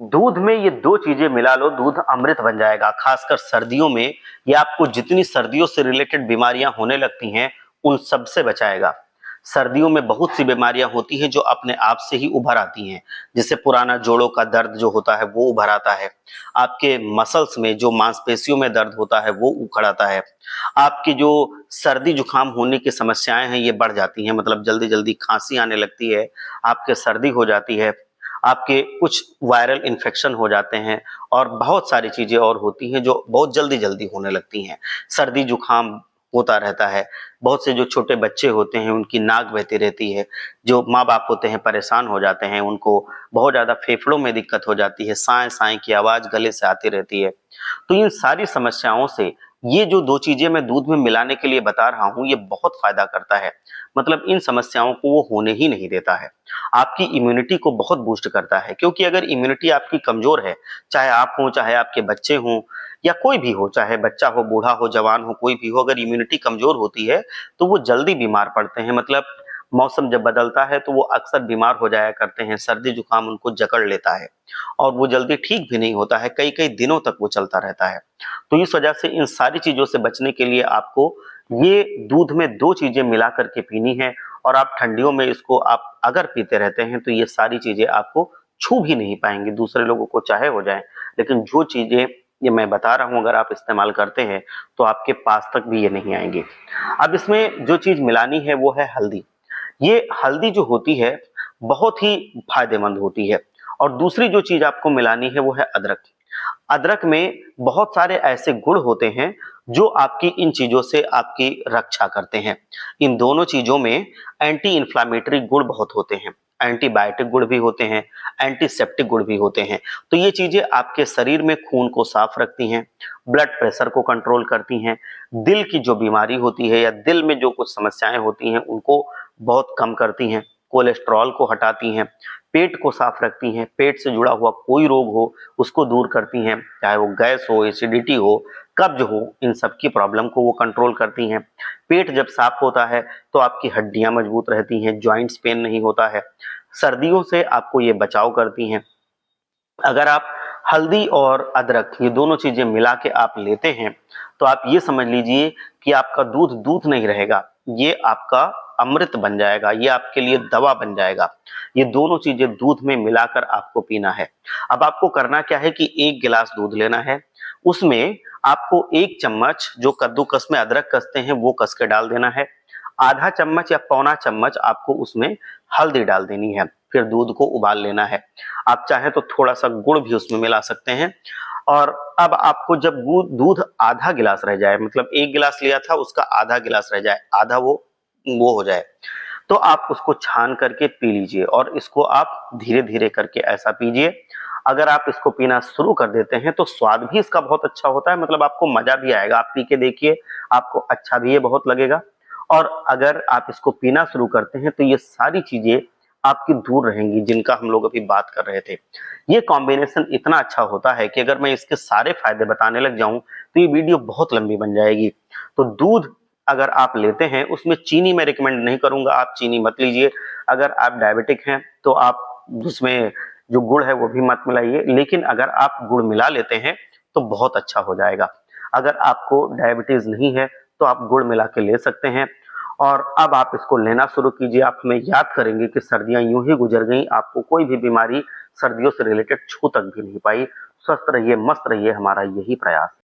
दूध में ये 2 चीज़ें मिला लो, दूध अमृत बन जाएगा। ख़ासकर सर्दियों में ये आपको जितनी सर्दियों से रिलेटेड बीमारियाँ होने लगती हैं, उन सब से बचाएगा। सर्दियों में बहुत सी बीमारियाँ होती हैं जो अपने आप से ही उभर आती हैं। जैसे पुराना जोड़ों का दर्द जो होता है वो उभर आता है। आपके मसल्स में जो मांसपेशियों में दर्द होता है वो उखड़ आता है। आपकी जो सर्दी-जुकाम होने की समस्याएँ हैं ये बढ़ जाती हैं, मतलब जल्दी-जल्दी खाँसी आने लगती है, आपके सर्दी हो जाती है। आपके कुछ वायरल इन्फेक्शन हो जाते हैं और बहुत सारी चीज़ें और होती हैं जो बहुत जल्दी-जल्दी होने लगती हैं। सर्दी-जुकाम होता रहता है। बहुत से जो छोटे बच्चे होते हैं उनकी नाक बहती रहती है। जो माँ-बाप होते हैं परेशान हो जाते हैं, उनको बहुत ज़्यादा फेफड़ों में दिक्कत हो जाती है, साँय-साँय की आवाज़ गले से आती रहती है। तो इन सारी समस्याओं से ये जो 2 चीज़ें मैं दूध में मिलाने के लिए बता रहा हूँ, ये बहुत फ़ायदा करता है। मतलब इन समस्याओं को वो होने ही नहीं देता है। आपकी इम्यूनिटी को बहुत बूस्ट करता है, क्योंकि अगर इम्यूनिटी आपकी कमज़ोर है, चाहे आप हों, चाहे आपके बच्चे हों या कोई भी हो, चाहे बच्चा हो, बूढ़ा हो, जवान हो, कोई भी हो, अगर इम्यूनिटी कमज़ोर होती है, तो वो जल्दी बीमार पड़ते हैं। मतलब मौसम जब बदलता है, तो वो अक्सर बीमार हो जाया करते हैं, सर्दी-जुकाम उनको जकड़ लेता है और वो जल्दी ठीक भी नहीं होता है, कई-कई दिनों तक वो चलता रहता है। तो इस वजह से इन सारी चीज़ों से बचने के लिए आपको ये दूध में 2 चीज़ें मिला कर के पीनी है और आप ठंडियों में इसको आप अगर पीते रहते हैं तो ये सारी चीज़ें आपको छू भी नहीं पाएँगे, दूसरे लोगों को चाहे हो जाएँ। लेकिन जो चीज़ें ये मैं बता रहा हूँ अगर आप इस्तेमाल करते हैं, तो आपके पास तक भी ये नहीं आएँगे। अब इसमें जो चीज़ मिलानी है वो है हल्दी। ये हल्दी जो होती है, बहुत ही फ़ायदेमंद होती है और दूसरी जो चीज़ आपको मिलानी है वो है अदरक। अदरक में बहुत सारे ऐसे गुण होते हैं जो आपकी इन चीज़ों से आपकी रक्षा करते हैं। इन दोनों चीज़ों में एंटी इन्फ्लेमेटरी गुण बहुत होते हैं, एंटीबायोटिक गुण भी होते हैं, एंटीसेप्टिक गुण भी होते हैं। तो ये चीज़ें आपके शरीर में खून को साफ रखती हैं, ब्लड प्रेशर को कंट्रोल करती हैं, दिल की जो बीमारी होती है या दिल में जो कुछ समस्याएँ होती हैं उनको बहुत कम करती हैं, कोलेस्ट्रॉल को हटाती हैं, पेट को साफ रखती हैं, पेट से जुड़ा हुआ कोई रोग हो उसको दूर करती हैं, चाहे वो गैस हो, एसिडिटी हो, कब्ज हो, इन सब की प्रॉब्लम को वो कंट्रोल करती हैं। पेट जब साफ होता है तो आपकी हड्डियां मजबूत रहती हैं, जॉइंट्स पेन नहीं होता है, सर्दियों से आपको ये बचाव करती हैं। अगर आप हल्दी और अदरक ये दोनों चीजें मिला के आप लेते हैं तो आप ये समझ लीजिए कि आपका दूध दूध नहीं रहेगा, ये आपका अमृत बन जाएगा, ये आपके लिए दवा बन जाएगा। ये दोनों चीजें दूध में मिलाकर आपको पीना है। अब आपको करना क्या है कि 1 गिलास दूध लेना है, उसमें आपको 1 चम्मच जो कद्दूकस में अदरक कसते हैं वो कस के डाल देना है। आधा चम्मच या पौना चम्मच आपको उसमें हल्दी डाल देनी है, फिर दूध को उबाल लेना है। आप चाहें तो थोड़ा-सा गुड़ भी उसमें मिला सकते हैं और अब आपको जब दूध आधा गिलास रह जाए, मतलब 1 गिलास लिया था उसका आधा गिलास रह जाए, आधा वो हो जाए, तो आप उसको छान करके पी लीजिए और इसको आप धीरे-धीरे करके ऐसा पीजिए। अगर आप इसको पीना शुरू कर देते हैं तो स्वाद भी इसका बहुत अच्छा होता है, मतलब आपको मज़ा भी आएगा। आप पी के देखिए, आपको अच्छा भी ये बहुत लगेगा और अगर आप इसको पीना शुरू करते हैं तो ये सारी चीज़ें आपकी दूर रहेंगी जिनका हम लोग अभी बात कर रहे थे। ये कॉम्बिनेशन इतना अच्छा होता है कि अगर मैं इसके सारे फ़ायदे बताने लग जाऊँ तो ये वीडियो बहुत लंबी बन जाएगी। तो दूध अगर आप लेते हैं उसमें चीनी मैं रिकमेंड नहीं करूँगा, आप चीनी मत लीजिए। अगर आप डायबिटिक हैं तो आप उसमें जो गुड़ है वो भी मत मिलाइए, लेकिन अगर आप गुड़ मिला लेते हैं तो बहुत अच्छा हो जाएगा। अगर आपको डायबिटीज़ नहीं है तो आप गुड़ मिला के ले सकते हैं और अब आप इसको लेना शुरू कीजिए। आप हमें याद करेंगे कि सर्दियाँ यूँ ही गुज़र गईं, आपको कोई भी बीमारी सर्दियों से रिलेटेड छू तक भी नहीं पाई। स्वस्थ रहिए, मस्त रहिए, हमारा यही प्रयास है।